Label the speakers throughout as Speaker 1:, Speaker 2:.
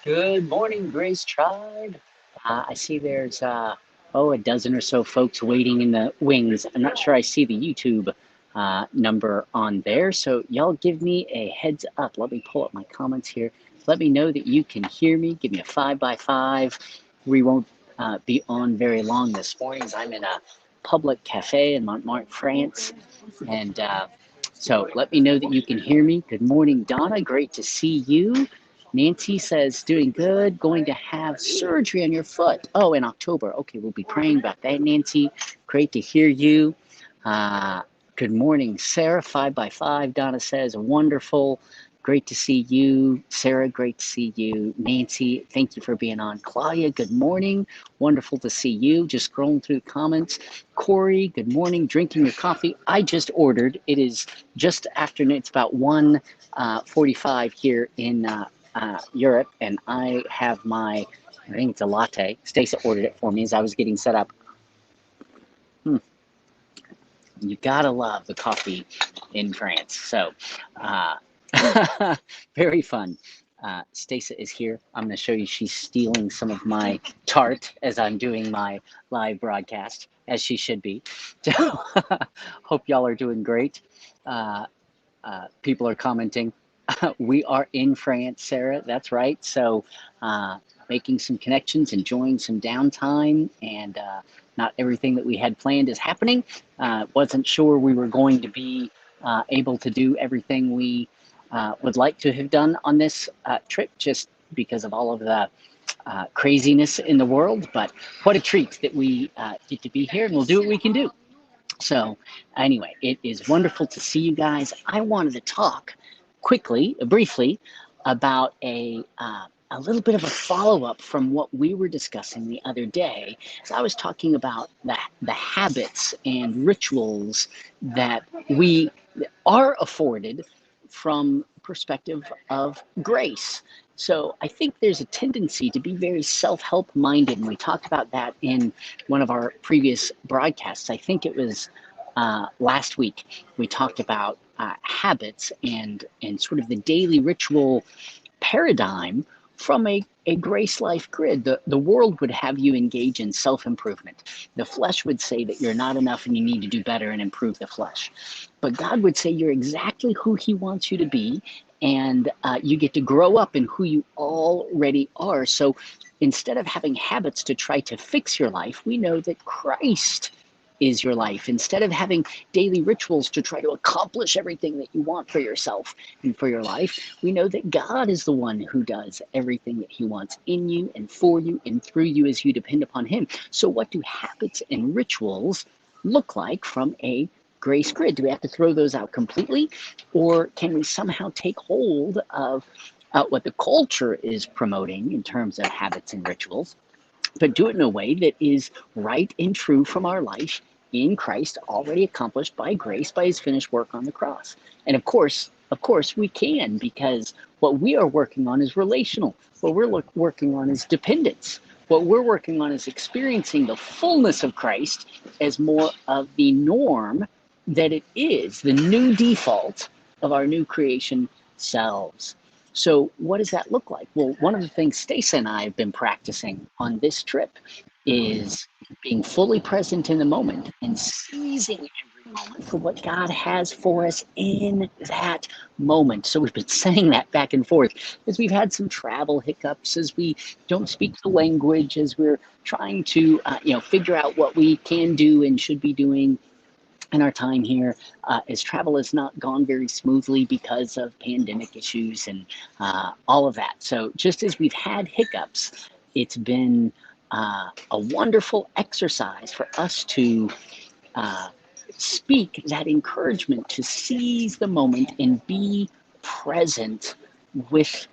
Speaker 1: Good morning, Grace Tribe. I see there's a dozen or so folks waiting in the wings. I'm not sure I see the YouTube number on there, so y'all give me a heads up. Let me pull up my comments here. Let me know that you can hear me. Give me a 5x5. We won't be on very long this morning. I'm in a public cafe in Montmartre, France, and so let me know that you can hear me. Good morning, Donna. Great to see you. Nancy says, doing good, going to have surgery on your foot. Oh, in October. Okay, we'll be praying about that, Nancy. Great to hear you. Uh, Good morning, Sarah, 5x5. Donna says, wonderful. Great to see you. Sarah, great to see you. Nancy, thank you for being on. Claudia, good morning. Wonderful to see you. Just scrolling through the comments. Corey, good morning. Drinking your coffee. I just ordered. It is just afternoon. It's about 1:45 here in Europe, and I have I think it's a latte. Stacey ordered it for me as I was getting set up. You gotta love the coffee in France. So, very fun. Stacey is here. I'm going to show you. She's stealing some of my tart as I'm doing my live broadcast, as she should be. So, hope y'all are doing great. People are commenting. We are in France, Sarah. That's right. So, making some connections, enjoying some downtime, and not everything that we had planned is happening. Wasn't sure we were going to be able to do everything we would like to have done on this trip, just because of all of the craziness in the world. But what a treat that we get to be here, and we'll do what we can do. So anyway, it is wonderful to see you guys. I wanted to talk briefly, about a little bit of a follow-up from what we were discussing the other day. So I was talking about the habits and rituals that we are afforded from perspective of grace. So I think there's a tendency to be very self-help minded, and we talked about that in one of our previous broadcasts. I think it was last week. We talked about habits and sort of the daily ritual paradigm from a grace life grid. The world would have you engage in self-improvement. The flesh would say that you're not enough and you need to do better and improve the flesh. But God would say you're exactly who he wants you to be, and you get to grow up in who you already are. So instead of having habits to try to fix your life, we know that Christ is your life. Instead of having daily rituals to try to accomplish everything that you want for yourself and for your life, we know that God is the one who does everything that he wants in you and for you and through you as you depend upon him. So what do habits and rituals look like from a grace grid? Do we have to throw those out completely, or can we somehow take hold of what the culture is promoting in terms of habits and rituals, but do it in a way that is right and true from our life in Christ, already accomplished by grace, by his finished work on the cross? And of course, we can, because what we are working on is relational. What we're working on is dependence. What we're working on is experiencing the fullness of Christ as more of the norm that it is, the new default of our new creation selves. So what does that look like? Well, one of the things Stacey and I have been practicing on this trip is being fully present in the moment and seizing every moment for what God has for us in that moment. So we've been saying that back and forth as we've had some travel hiccups, as we don't speak the language, as we're trying to figure out what we can do and should be doing in our time here, as travel has not gone very smoothly because of pandemic issues and all of that. So just as we've had hiccups, it's been a wonderful exercise for us to speak that encouragement to seize the moment and be present with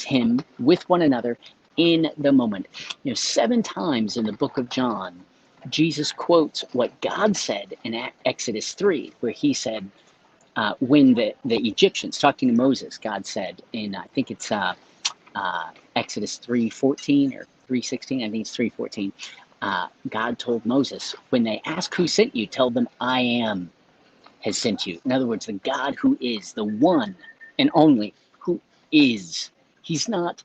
Speaker 1: him, with one another in the moment. 7 times in the book of John, Jesus quotes what God said in Exodus 3, where he said, when the Egyptians, talking to Moses, God said in, I think it's Exodus 3:14 or 3:16, I think it's 3:14, God told Moses, when they ask who sent you, tell them I am has sent you. In other words, the God who is, the one and only who is. He's not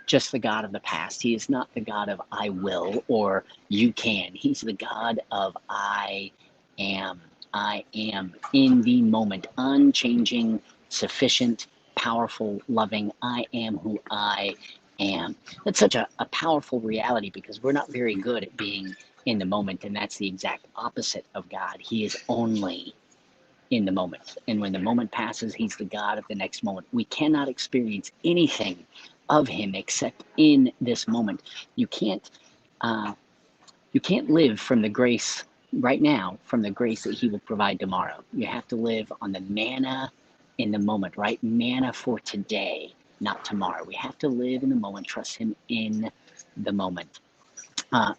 Speaker 1: just the God of the past. He is not the God of I will or you can. He's the God of I am. I am in the moment, unchanging, sufficient, powerful, loving. I am who I am. That's such a powerful reality because we're not very good at being in the moment, and that's the exact opposite of God. He is only in the moment. And when the moment passes, he's the God of the next moment. We cannot experience anything of him except in this moment. You can't uh, you can't live from the grace right now, from the grace that he will provide tomorrow. You have to live on the manna in the moment, right? Manna for today, not tomorrow. We have to live in the moment, trust him in the moment.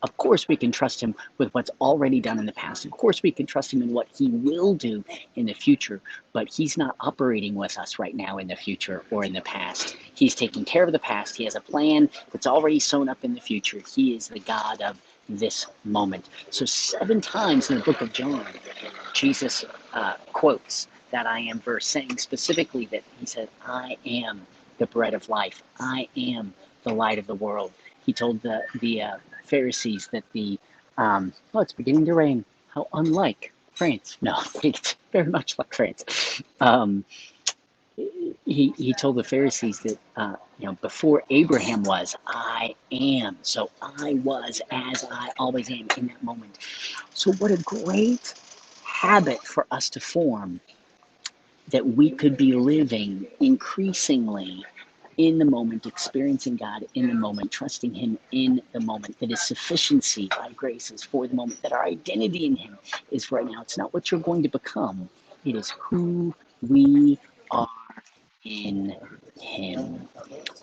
Speaker 1: Of course, we can trust him with what's already done in the past. Of course, we can trust him in what he will do in the future, but he's not operating with us right now in the future or in the past. He's taking care of the past. He has a plan that's already sewn up in the future. He is the God of this moment. So 7 times in the book of John, Jesus quotes that I am verse, saying specifically that he said, I am the bread of life. I am the light of the world. He told the Pharisees that oh, it's beginning to rain. How unlike France. No, it's very much like France. He told the Pharisees that, before Abraham was, I am. So I was as I always am in that moment. So what a great habit for us to form, that we could be living increasingly in the moment, experiencing God in the moment, trusting him in the moment, that his sufficiency by grace is for the moment, that our identity in him is for right now. It's not what you're going to become. It is who we are in him.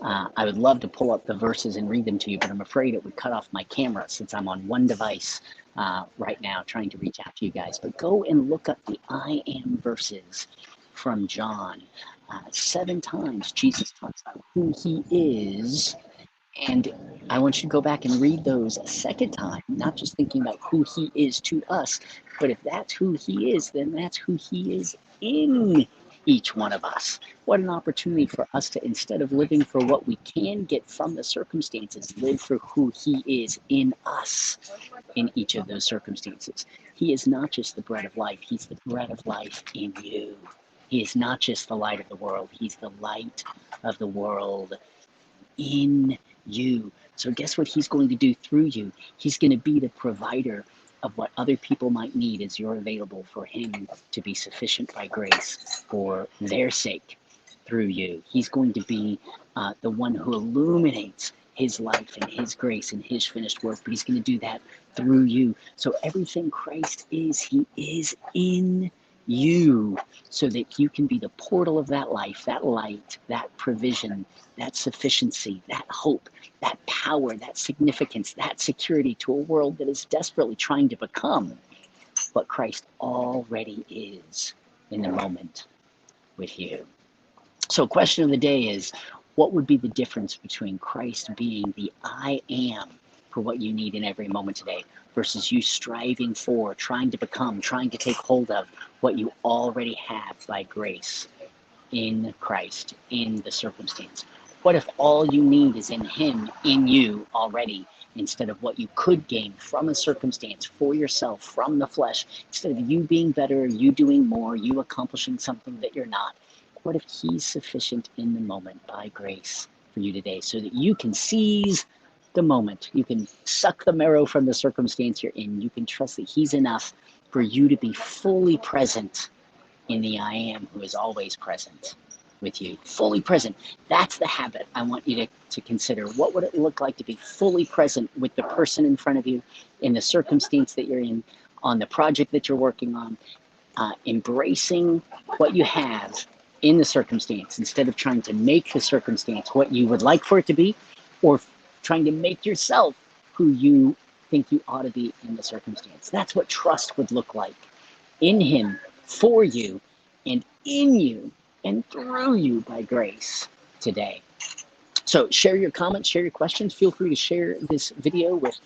Speaker 1: I would love to pull up the verses and read them to you, but I'm afraid it would cut off my camera since I'm on one device right now trying to reach out to you guys. But go and look up the I am verses from John. 7 times Jesus talks about who he is. And I want you to go back and read those a second time, not just thinking about who he is to us, but if that's who he is, then that's who he is in each one of us. What an opportunity for us to, instead of living for what we can get from the circumstances, live for who he is in us in each of those circumstances. He is not just the bread of life, he's the bread of life in you. He is not just the light of the world, he's the light of the world in you. So guess what he's going to do through you? He's going to be the provider of what other people might need as you're available for him to be sufficient by grace for their sake through you. He's going to be the one who illuminates his life and his grace and his finished work, but he's going to do that through you. So everything Christ is, he is in you, so that you can be the portal of that life, that light, that provision, that sufficiency, that hope, that power, that significance, that security to a world that is desperately trying to become what Christ already is in the moment with you. So question of the day is, what would be the difference between Christ being the I am for what you need in every moment today versus you striving for, trying to become, trying to take hold of what you already have by grace in Christ, in the circumstance? What if all you need is in him, in you already, instead of what you could gain from a circumstance for yourself, from the flesh, instead of you being better, you doing more, you accomplishing something that you're not? What if he's sufficient in the moment by grace for you today, so that you can seize the moment, you can suck the marrow from the circumstance you're in, you can trust that he's enough for you to be fully present in the I am who is always present with you, fully present. That's the habit I want you to consider. What would it look like to be fully present with the person in front of you, in the circumstance that you're in, on the project that you're working on, embracing what you have in the circumstance instead of trying to make the circumstance what you would like for it to be, or trying to make yourself who you think you ought to be in the circumstance. That's what trust would look like. In him, for you, and in you, and through you by grace today. So share your comments, share your questions. Feel free to share this video with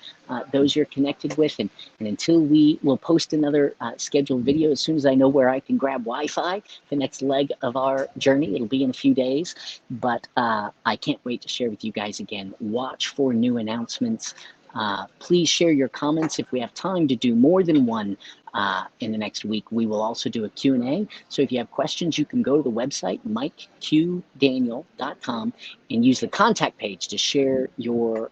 Speaker 1: those you're connected with. And until we will post another scheduled video, as soon as I know where I can grab Wi-Fi, the next leg of our journey, it'll be in a few days. But I can't wait to share with you guys again. Watch for new announcements. Please share your comments. If we have time to do more than one in the next week, we will also do a Q&A. So if you have questions, you can go to the website, MikeQDaniel.com, and use the contact page to share your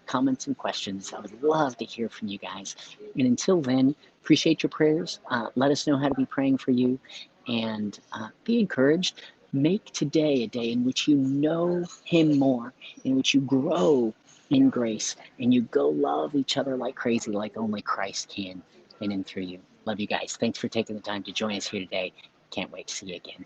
Speaker 1: comments and questions. I would love to hear from you guys. And until then, appreciate your prayers. Let us know how to be praying for you, and be encouraged. Make today a day in which you know him more, in which you grow in grace, and you go love each other like crazy, like only Christ can in and through you. Love you guys. Thanks for taking the time to join us here today. Can't wait to see you again.